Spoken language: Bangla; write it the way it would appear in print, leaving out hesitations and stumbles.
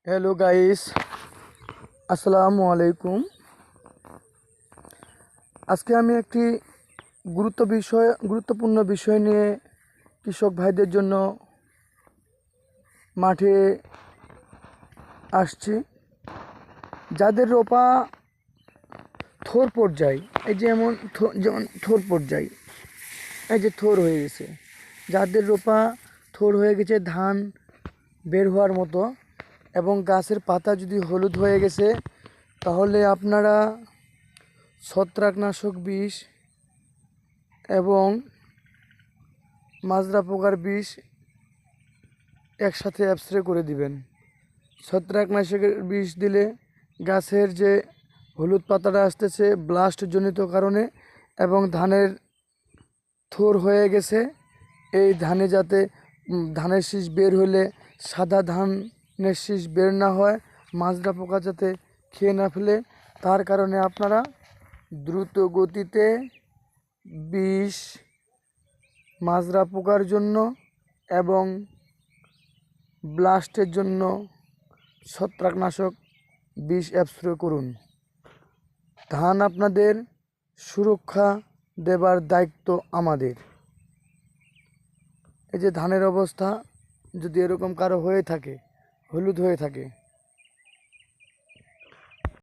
হ্যালো গাইস, আসসালামু আলাইকুম। আজকে আমি একটি গুরুত্বপূর্ণ বিষয় নিয়ে কৃষক ভাইদের জন্য মাঠে আসছি। যাদের রোপা থোর পর্যায়, এই যেমন থোর পর্যায়, এই যে থোর হয়ে গেছে, যাদের রোপা থোর হয়ে গেছে, ধান বের হওয়ার মতো, এবং গাছের পাতা যদি হলুদ হয়ে গেছে, তাহলে আপনারা ছত্রাকনাশক বিষ এবং মাজরা পোকার বিষ একসাথে স্প্রে করে দিবেন। ছত্রাকনাশকের বিষ দিলে গাছের যে হলুদ পাতাটা আসতেছে ব্লাস্ট জনিত কারণে, এবং ধানের থোর হয়ে গেছে, এই ধানে যাতে ধানের শীষ বের হলে সাদা ধানের শীষ বের না হয়, মাজরা পোকা যাতে খেয়ে না ফেলে, তার কারণে আপনারা দ্রুত গতিতে বিষ মাজরা পোকার জন্য এবং ব্লাস্টের জন্য ছত্রাকনাশক বিষ স্প্রে করুন। ধান আপনাদের সুরক্ষা দেবার দায়িত্ব আমাদের। এই যে ধানের অবস্থা যদি এরকম কারো হয়ে থাকে, হলুদ হয়ে থাকে,